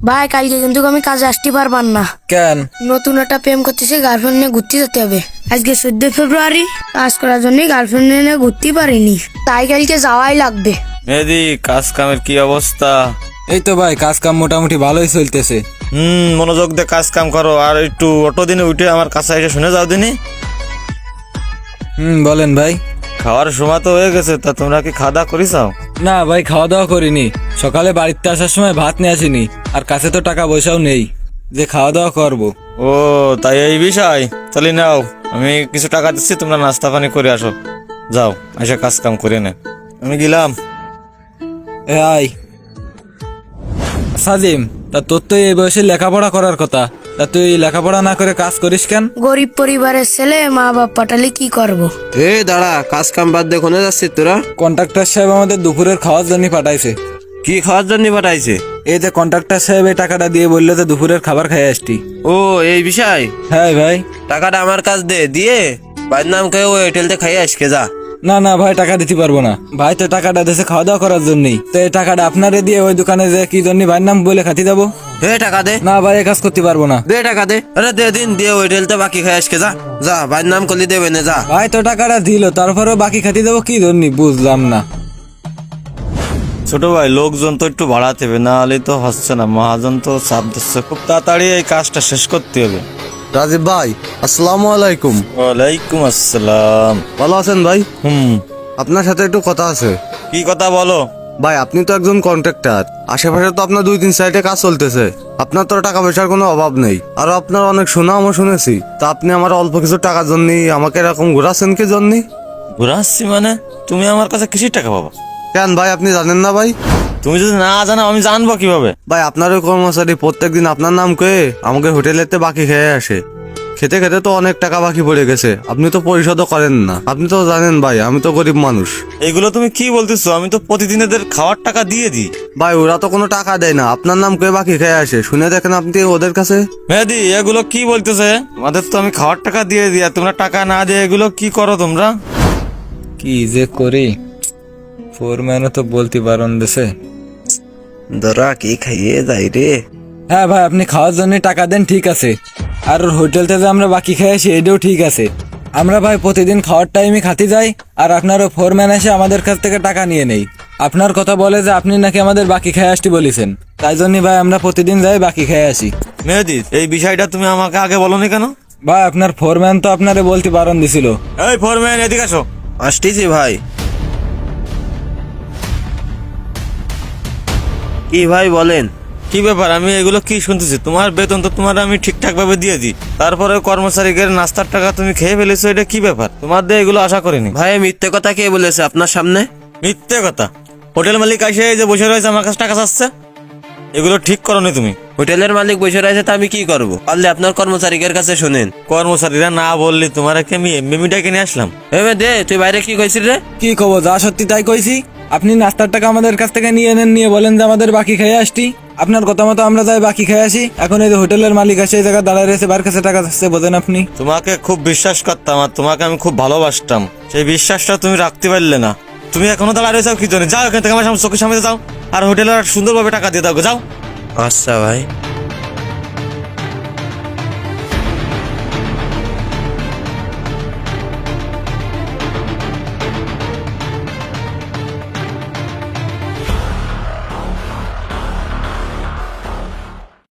ভাই কালকে কিন্তু আমি কাজে আসতে পারবার না। কেন? নতুন একটা প্রেম করতেছে, গার্লফ্রেন্ড নিয়ে ঘুরতে যেতে হবে। আজকে 14 ফেব্রুয়ারি, কাজ করার জন্য গার্লফ্রেন্ড নিয়ে ঘুরতে পারিনি, তাই কালকে যাওয়াই লাগবে। মেহেদি, কাজ কামের কি অবস্থা? এই তো ভাই, কাজ কাম মোটামুটি ভালোই চলতেছে। মনোযোগ দিয়ে কাজ কাম করো, আর একটু অটো দিনে উঠে আমার কাছে এসে শুনে যাও দিনি। বলেন ভাই। খাওয়ার সময় তো হয়ে গেছে, তা তোমরা কি খাওয়া দাওয়া করিসাও? না ভাই, খাওয়া দাওয়া করিনি। সকালে বাড়িতে আসার সময় ভাত নিয়ে আসিনি, আর কাছে তো টাকা পয়সাও নেই যে খাওয়া দাওয়া করবো। ও তাই এই বিষয়, তাহলে নাও, আমি কিছু টাকা দিচ্ছি, তোমরা নাস্তা পানি করে আসো। যাও, এসে কাজ কাম করে নে। আমি গেলাম। আই সাজিম, তা তোর তো এই বয়সে লেখাপড়া করার কথা, তা তুই লেখাপড়া না করে কাজ করিস কেন? গরিব পরিবারের ছেলে, মা বাপ পাঠালে কি করব। দাঁড়া, কাজ কাম বাদ দিয়ে কোনে যাচ্ছিস তোরা? কন্ট্রাক্টর সাহেব আমাদের দুপুরের খাওয়ার জন্য পাঠাইছে। কি খাওয়ার জন্য পাঠাইছে? এই যে কন্ট্রাক্টর সাহেব এই টাকাটা দিয়ে বললো যে দুপুরের খাবার খেয়ে আসতি। ও এই বিষয়। হ্যাঁ ভাই। টাকাটা আমার কাছ দিয়ে ভাইয়ের নাম কে ওই হোটেলতে খাইয়ে আসকে যা। না না ভাই, টাকা দিতে পারবো না। ভাই তো টাকাটা দেশে খাওয়া দাওয়া করার জন্যই, তো এই টাকাটা আপনারে দিয়ে ওই দোকানে যে কি জন্য ভাইয়ের নাম বলে খাতি যাবো? টাকা দে। না ভাই, এ কাজ করতে পারবো না। দে টাকা দে। আরে দে দিন, দিয়ে ওই হোটেলতে বাকি খাই আসকে যা। যা, ভাইয়ের নাম করলি দেবে না, যা। ভাই তো টাকাটা দিল, তারপরেও বাকি খাতি দেবো কি জন্য বুঝলাম না। ছোট ভাই, লোকজন তো একটু বাড়াতে হবে, না হলে তো হচ্ছে না। মহাজন তো চাপ দিচ্ছে, খুব তাড়াতাড়ি এই কাজটা শেষ করতে হবে। রাজীব ভাই, আসসালামু আলাইকুম। ওয়ালাইকুম আসসালাম। ভালো আছেন ভাই? হুম, আপনার সাথে একটু কথা আছে। কি কথা বলো? ভাই আপনি তো একজন কন্ট্রাক্টর, আশেপাশে তো আপনার 2-3 সাইডে কাজ চলতেছে, আপনার তো টাকা পয়সার কোনো অভাব নেই, আর আপনার অনেক সুনামও শুনেছি। তা আপনি আমার অল্প কিছু টাকার জন্য আমাকে এরকম ঘোরাচ্ছেন কি জন্য? ঘুরাচ্ছি মানে? তুমি আমার কাছে কিসের টাকা পাবা? কেন ভাই, আপনি জানেন না ভাই? তুমি যদি না জানো আমি জানবো কিভাবে? ভাই আপনার ওই কর্মচারী প্রত্যেকদিন আপনার নাম কয়ে আমাকে হোটেলেতে বাকি খেয়ে আসে। খেতে খেতে তো অনেক টাকা বাকি পড়ে গেছে, আপনি তো পরিশোধও করেন না। আপনি তো জানেন ভাই, আমি তো গরিব মানুষ। এগুলো তুমি কি বলতেছো? আমি তো প্রতিদিন এদের খাওয়ার টাকা দিয়ে দিই। ভাই ওরা তো কোনো টাকা দেয় না, আপনার নাম কয়ে বাকি খেয়ে আসে। শুনে দেখেন আপনি ওদের কাছে। মেহেদি, এগুলো কি বলতেছে? আমাদের তো আমি খাওয়ার টাকা দিয়ে দিই, আর তোমরা টাকা না দিয়ে এগুলো কি করো তোমরা? কি যে করি, ফোরম্যানও তো বলতে বারণ দেশে। ধরা কি খাইয়ে যাই রে। হ্যাঁ ভাই, আপনি খাওয়ার জন্য টাকা দেন, ঠিক আছে। আর হোটেলতে যে আমরা বাকি খেয়ে আসি এটাও ঠিক আছে। আমরা ভাই প্রতিদিন খাওয়ার টাইমে খাতে যাই, আর আপনারও ফোরম্যান এসে আমাদের কাছ থেকে টাকা নিয়ে নেই। আপনার কথা বলে যে আপনি নাকি আমাদের বাকি খেয়ে আসতে বলেছেন, তাই জন্য ভাই আমরা প্রতিদিন যাই বাকি খেয়ে আসি। মেহেদি, এই বিষয়টা তুমি আমাকে আগে বলোনি কেন? ভাই আপনার ফোরম্যান তো আপনারে বলতে বারণ দিছিল। এই ফোরম্যান, এদিকে আসো। আসতেছি ভাই। কি ভাই বলেন? কি ব্যাপার? আমি এগুলো কি শুনতেছি? তোমার বেতন তো তোমার আমি ঠিকঠাক ভাবে দিয়ে দিই, তারপরে কর্মচারীদের নাস্তার টাকা তুমি খেয়ে ফেলেছো, এটা কি ব্যাপার? তোমার দিয়ে এগুলো আশা করিনি। ভাই মিথ্যে কথা কে বলেছে আপনার সামনে? মিথ্যে কথা? হোটেল মালিক এসে এই যে বসে রয়েছে আমার কাছে টাকা চাচ্ছে, এগুলো ঠিক করোনি তুমি। হোটেলের মালিক বসে রয়েছে, তা আমি কি করবো? পারলে আপনার কর্মচারীদের কাছে শোনেন। কর্মচারীরা না বললি তোমার আমি এমএমইটা কিনে আসলাম। দে, তুই বাইরে কি কইছিস রে? কি কব, যা সত্যি তাই কইছি। আপনি নাস্তার টাকা আমাদের কাছ থেকে নিয়ে নেন, নিয়ে বলেন যে আমাদের বাকি খেয়ে আসতি। আপনার কথা মতো আমরা যাই বাকি খেয়ে আসি। এখন এই যে হোটেলের মালিক আসে এই জায়গায় দাঁড়ায় রয়েছে, বার কাছে টাকা যাচ্ছে, বোঝেন আপনি? তোমাকে খুব বিশ্বাস করতাম, আর তোমাকে আমি খুব ভালোবাসতাম, সেই বিশ্বাসটা তুমি রাখতে পারলে না। তুমি এখনো দাঁড়ায় রয়েছো কি জন্য? যাও এখান থেকে, আমার চোখের সামনে যাও, আর হোটেলে সুন্দরভাবে টাকা দিয়ে দাও, যাও। আচ্ছা ভাই।